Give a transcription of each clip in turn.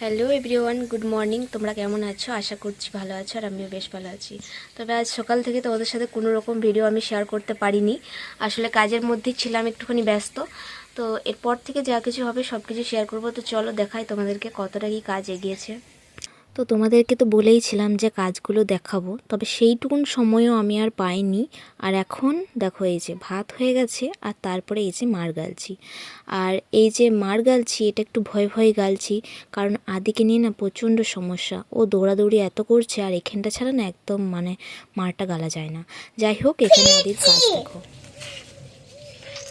Hello everyone, good morning. তোমরা কেমন আছো? আশা করছি ভালো আছো, আর আমিও বেশ ভালো আছি। তবে আজ সকাল থেকে তোমাদের সাথে কোনো রকম ভিডিও আমি শেয়ার করতে পারিনি। আসলে কাজের মধ্যেই ছিলাম, একটুখানি ব্যস্ত। তো এরপর থেকে যা কিছু হবে সব কিছু শেয়ার করবো। তো চলো দেখাই তোমাদেরকে কতটা কি কাজ এগিয়েছে। তো তোমাদেরকে তো বলেইছিলাম যে কাজগুলো দেখাবো, তবে সেইটুকুন সময়ও আমি আর পাইনি। আর এখন দেখো, এই যে ভাত হয়ে গেছে, আর তারপরে এই যে মার গালছি। আর এই যে মার গালছি, এটা একটু ভয় ভয়ে গালছি, কারণ আদিকে নিয়ে না প্রচণ্ড সমস্যা। ও দৌড়াদৌড়ি এত করছে, আর এখানটা ছাড়া না একদম মারটা গালা যায় না। যাই হোক, এখানে আদির কাজ দেখো।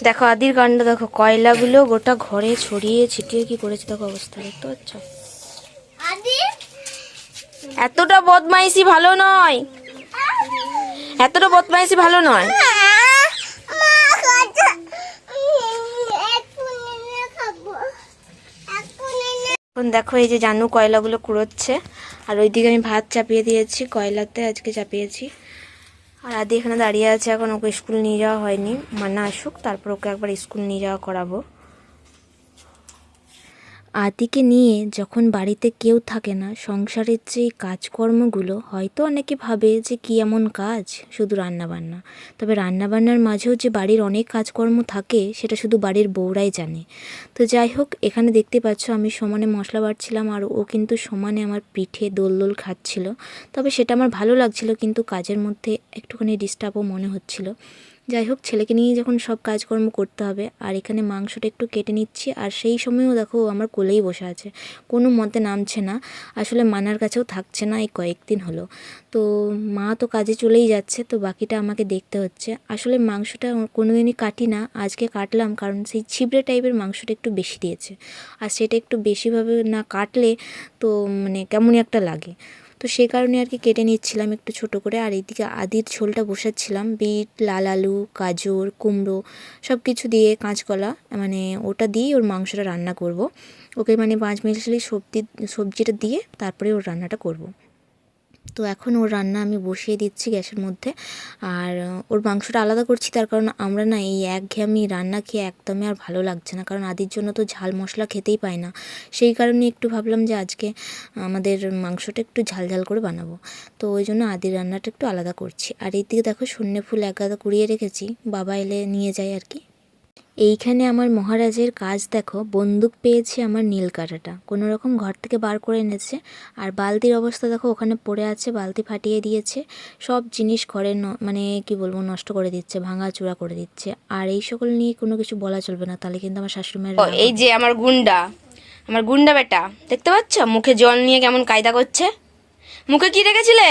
দেখো আদির কাণ্ড দেখো, কয়লাগুলো গোটা ঘরে ছড়িয়ে ছিটিয়ে কি করেছে দেখো অবস্থা, দেখতে পাচ্ছ? এতটা বদমাইশি ভালো নয়, এতটা বদমাইশি ভালো নয়। এখন দেখো, এই যে জানু কয়লাগুলো কুড়োচ্ছে, আর ওইদিকে আমি ভাত চাপিয়ে দিয়েছি, কয়লাতে আজকে চাপিয়েছি। আর আদি এখানে দাঁড়িয়ে আছে, এখন ওকে স্কুল নিয়ে যাওয়া হয়নি, মান্না আসুক তারপর ওকে একবার স্কুল নিয়ে যাওয়া করাবো। আদিকে নিয়ে যখন বাড়িতে কেউ থাকে না, সংসারের যে কাজকর্মগুলো হয়তো অনেকে ভাবে যে কী এমন কাজ, শুধু রান্নাবান্না। তবে রান্নাবান্নার মাঝেও যে বাড়ির অনেক কাজকর্ম থাকে, সেটা শুধু বাড়ির বউরাই জানে। তো যাই হোক, এখানে দেখতে পাচ্ছ আমি সমানে মশলা বাটছিলাম, আর ও কিন্তু সমানে আমার পিঠে দোল দোল খাচ্ছিল। তবে সেটা আমার ভালো লাগছিল, কিন্তু কাজের মধ্যে একটুখানি ডিস্টার্বও মনে হচ্ছিল। যাই হোক, ছেলেকে নিয়ে যখন সব কাজকর্ম করতে হবে, আর এখানে মাংসটা একটু কেটে নিচ্ছি। আর সেই সময়ও দেখো আমার কোলেই বসে আছে, কোনো মতে নামছে না। আসলে মানার কাছেও থাকছে না এই কয়েকদিন হলো। তো মা তো কাজে চলেই যাচ্ছে, তো বাকিটা আমাকে দেখতে হচ্ছে। আসলে মাংসটা কোনো দিনই কাটি না, আজকে কাটলাম, কারণ সেই ছিবড়ে টাইপের মাংসটা একটু বেশি দিয়েছে। আর সেটা একটু বেশিভাবে না কাটলে তো কেমনই একটা লাগে। তো সেই কারণে আর কি কেটে নিচ্ছিলাম একটু ছোট করে। আর এইদিকে আদির ঝোলটা বসাচ্ছিলাম, বিট, লাল আলু, গাজর, কুমড়ো সব কিছু দিয়ে, কাঁচকলা, ওটা দিয়েই ওর মাংসটা রান্না করব। ওকে 5 মিনিট সবজিটা দিয়ে তারপরে ওর রান্নাটা করব। তো এখন ওর রান্না আমি বসিয়ে দিচ্ছি গ্যাসের মধ্যে। আর ওর মাংসটা আলাদা করছি, তার কারণ আমরা না এই একঘেয়েমি রান্না খেয়ে একদমই আর ভালো লাগছে না, কারণ আদির জন্য তো ঝাল মশলা খেতেই পায় না। সেই কারণে একটু ভাবলাম যে আজকে আমাদের মাংসটা একটু ঝাল ঝাল করে বানাবো। তো ওই জন্য আদির রান্নাটা একটু আলাদা করছি। আর এইদিকে দেখো, সন্ধ্যে ফুল এক গাদা কুড়িয়ে রেখেছি, বাবা এলে নিয়ে যায় আর কি। এইখানে আমার মহারাজের কাজ দেখো, বন্দুক পেয়েছি আমার নীল কাঁটাটা, কোনো রকম ঘর থেকে বার করে এনেছে। আর বালতির অবস্থা দেখো, ওখানে পড়ে আছে, বালতি ফাটিয়ে দিয়েছে, সব জিনিস ঘরে কি বলবো, নষ্ট করে দিচ্ছে, ভাঙাচুরা করে দিচ্ছে। আর এই সকল নিয়ে কোনো কিছু বলা চলবে না, তাহলে কিন্তু আমার শাশুড়ি মায়ের এই যে আমার গুন্ডা বেটা, দেখতে পাচ্ছ মুখে জল নিয়ে কেমন কায়দা করছে। মুখে কি রেখেছিলে?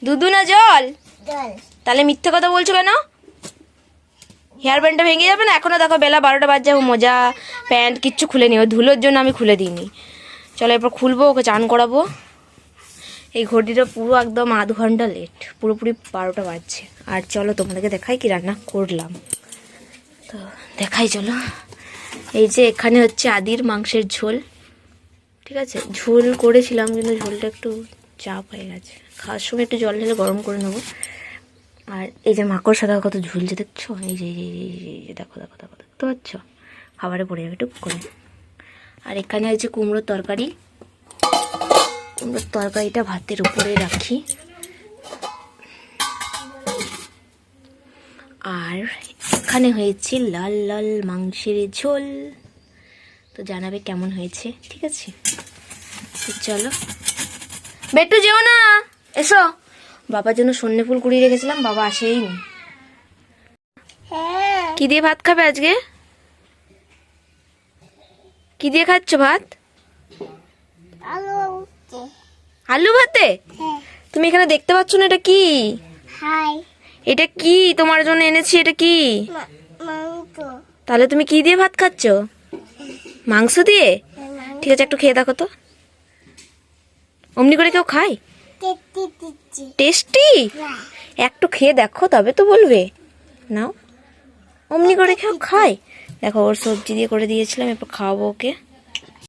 দুধু না জল? তাহলে মিথ্যে কথা বলছো কেন? হেয়ার ব্যান্ডটা ভেঙে যাবে না? এখনও দেখো বেলা 12টা বাজে, মোজা প্যান্ট কিচ্ছু খুলে নি, ওই ধুলোর জন্য আমি খুলে দিইনি। চলো এরপর খুলবো, ওকে চান করাবো। এই ঘড়িটা পুরো একদম আধ ঘন্টা লেট, পুরোপুরি 12টা বাজছে। আর চলো তোমাদেরকে দেখাই কি রান্না করলাম। তো দেখাই চলো। এই যে এখানে হচ্ছে আদির মাংসের ঝোল, ঠিক আছে? ঝোল করেছিলাম, কিন্তু ঝোলটা একটু চাপ হয়ে গেছে, খাওয়ার সময় একটু জল ঢেলে গরম করে নেবো। আর এই যে মাকড় সাদা কত ঝুলছে দেখছো, এই যে দেখো দেখো দেখো, দেখতে পাচ্ছ? খাবারে পড়ে যাবে টুক করে। আর এখানে আছে কুমড়োর তরকারি, কুমড়োর তরকারিটা ভাতের উপরে রাখি। আর এখানে হয়েছে লাল লাল মাংসের ঝোল, তো জানাবে কেমন হয়েছে, ঠিক আছে? তো চলো, বেটু যেও না, এসো। বাবার জন্য সন্ধ্যে ফুল কুড়িয়ে রেখেছিলাম, বাবা আসেই নি। কি দিয়ে ভাত খাবে আজকে? কি দিয়ে খাচ্ছ ভাত? আলু ভাতে? তুমি এখানে দেখতে পাচ্ছ না, এটা কি? এটা কি তোমার জন্য এনেছি? এটা কি? তাহলে তুমি কি দিয়ে ভাত খাচ্ছ? মাংস দিয়ে? ঠিক আছে, একটু খেয়ে দেখো তো। অমনি করে কেউ খায়? টেস্টি? একটু খেয়ে দেখো, তবে তো বলবে। নাও, অমনি করে কেউ খায়? দেখো, ওর সবজি দিয়ে করে দিয়েছিলাম, এরপর খাওয়াবো ওকে।